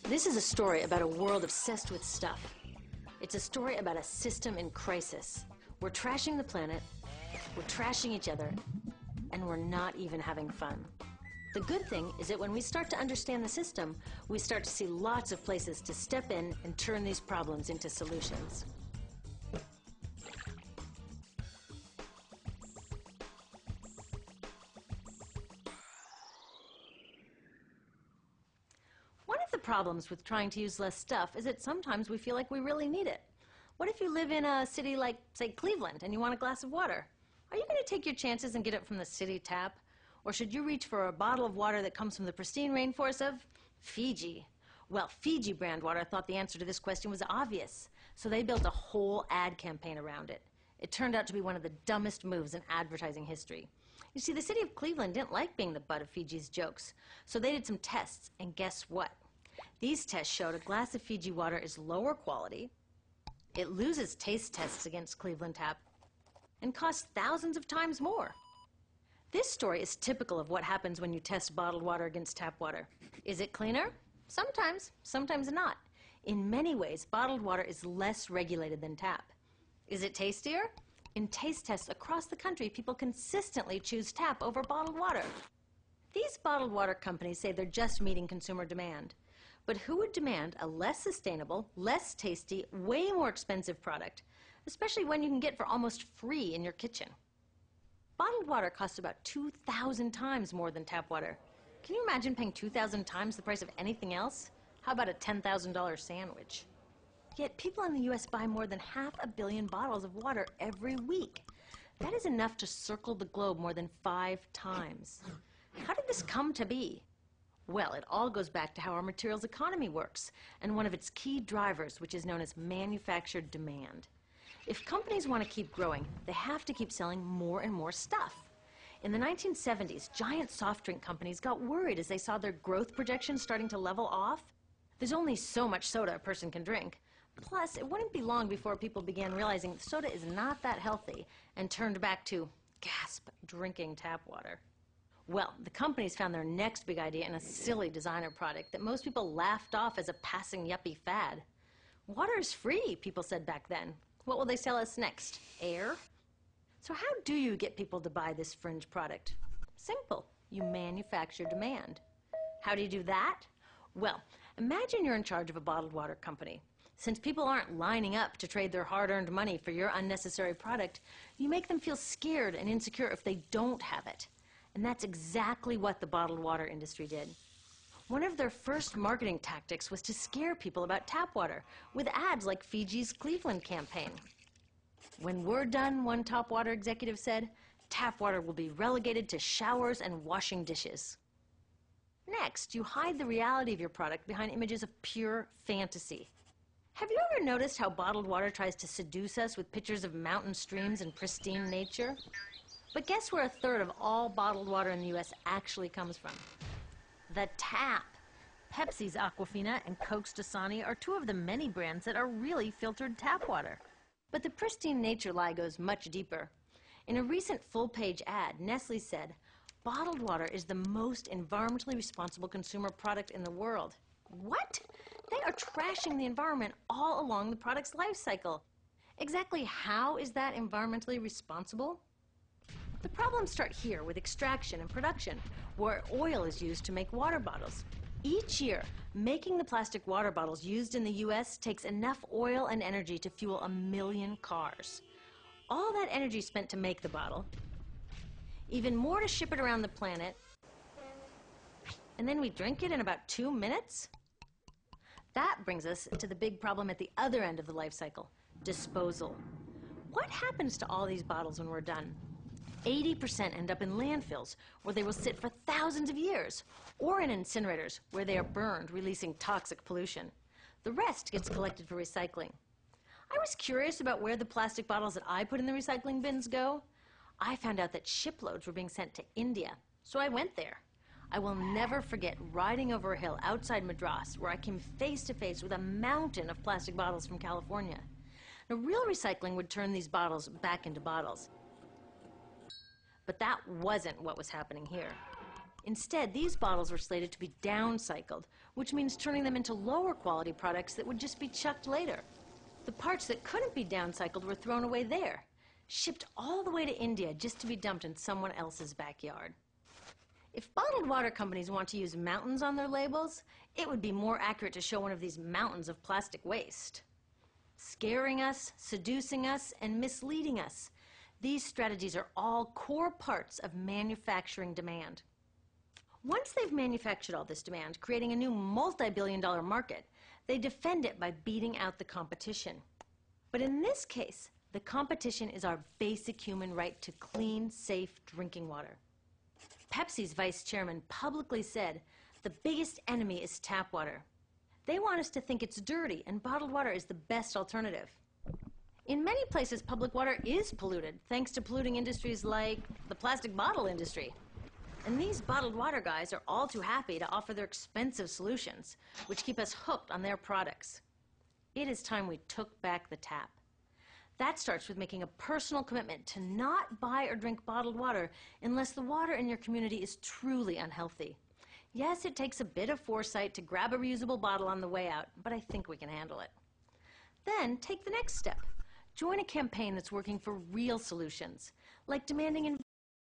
This is a story about a world obsessed with stuff. It's a story about a system in crisis. We're trashing the planet, we're trashing each other, and we're not even having fun. The good thing is that when we start to understand the system, we start to see lots of places to step in and turn these problems into solutions. One of the problems with trying to use less stuff is that sometimes we feel like we really need it. What if you live in a city like, say, Cleveland, and you want a glass of water? Are you going to take your chances and get it from the city tap? Or should you reach for a bottle of water that comes from the pristine rainforest of Fiji? Well, Fiji brand water thought the answer to this question was obvious, so they built a whole ad campaign around it. It turned out to be one of the dumbest moves in advertising history. You see, the city of Cleveland didn't like being the butt of Fiji's jokes, so they did some tests, and guess what? These tests showed a glass of Fiji water is lower quality, it loses taste tests against Cleveland tap, and costs thousands of times more. This story is typical of what happens when you test bottled water against tap water. Is it cleaner? Sometimes, sometimes not. In many ways, bottled water is less regulated than tap. Is it tastier? In taste tests across the country, people consistently choose tap over bottled water. These bottled water companies say they're just meeting consumer demand. But who would demand a less sustainable, less tasty, way more expensive product, especially when you can get for almost free in your kitchen? Bottled water costs about 2,000 times more than tap water. Can you imagine paying 2,000 times the price of anything else? How about a $10,000 sandwich? Yet people in the U.S. buy more than 500 million bottles of water every week. That is enough to circle the globe more than 5 times. How did this come to be? Well, it all goes back to how our materials economy works, and one of its key drivers, which is known as manufactured demand. If companies want to keep growing, they have to keep selling more and more stuff. In the 1970s, giant soft drink companies got worried as they saw their growth projections starting to level off. There's only so much soda a person can drink. Plus, it wouldn't be long before people began realizing soda is not that healthy and turned back to, gasp, drinking tap water. Well, the companies found their next big idea in a silly designer product that most people laughed off as a passing yuppie fad. Water is free, people said back then. What will they sell us next? Air? So how do you get people to buy this fringe product? Simple. You manufacture demand. How do you do that? Well, imagine you're in charge of a bottled water company. Since people aren't lining up to trade their hard-earned money for your unnecessary product, you make them feel scared and insecure if they don't have it. And that's exactly what the bottled water industry did. One of their first marketing tactics was to scare people about tap water with ads like Fiji's Cleveland campaign. When we're done, one top water executive said, tap water will be relegated to showers and washing dishes. Next, you hide the reality of your product behind images of pure fantasy. Have you ever noticed how bottled water tries to seduce us with pictures of mountain streams and pristine nature? But guess where a third of all bottled water in the U.S. actually comes from? The tap. Pepsi's Aquafina and Coke's Dasani are two of the many brands that are really filtered tap water. But the pristine nature lie goes much deeper. In a recent full-page ad, Nestle said, bottled water is the most environmentally responsible consumer product in the world. What? They are trashing the environment all along the product's life cycle. Exactly how is that environmentally responsible? The problems start here with extraction and production, where oil is used to make water bottles. Each year, making the plastic water bottles used in the U.S. takes enough oil and energy to fuel 1 million cars. All that energy spent to make the bottle, even more to ship it around the planet, and then we drink it in about 2 minutes? That brings us to the big problem at the other end of the life cycle, disposal. What happens to all these bottles when we're done? 80% end up in landfills, where they will sit for thousands of years, or in incinerators, where they are burned, releasing toxic pollution. The rest gets collected for recycling. I was curious about where the plastic bottles that I put in the recycling bins go. I found out that shiploads were being sent to India, so I went there. I will never forget riding over a hill outside Madras, where I came face to face with a mountain of plastic bottles from California. Now, real recycling would turn these bottles back into bottles. But that wasn't what was happening here. Instead, these bottles were slated to be downcycled, which means turning them into lower quality products that would just be chucked later. The parts that couldn't be downcycled were thrown away there, shipped all the way to India just to be dumped in someone else's backyard. If bottled water companies want to use mountains on their labels, it would be more accurate to show one of these mountains of plastic waste. Scaring us, seducing us, and misleading us. These strategies are all core parts of manufacturing demand. Once they've manufactured all this demand, creating a new multi-billion-dollar market, they defend it by beating out the competition. But in this case, the competition is our basic human right to clean, safe drinking water. Pepsi's vice chairman publicly said, "The biggest enemy is tap water." They want us to think it's dirty and bottled water is the best alternative. In many places, public water is polluted, thanks to polluting industries like the plastic bottle industry. And these bottled water guys are all too happy to offer their expensive solutions, which keep us hooked on their products. It is time we took back the tap. That starts with making a personal commitment to not buy or drink bottled water unless the water in your community is truly unhealthy. Yes, it takes a bit of foresight to grab a reusable bottle on the way out, but I think we can handle it. Then take the next step. Join a campaign that's working for real solutions, like demanding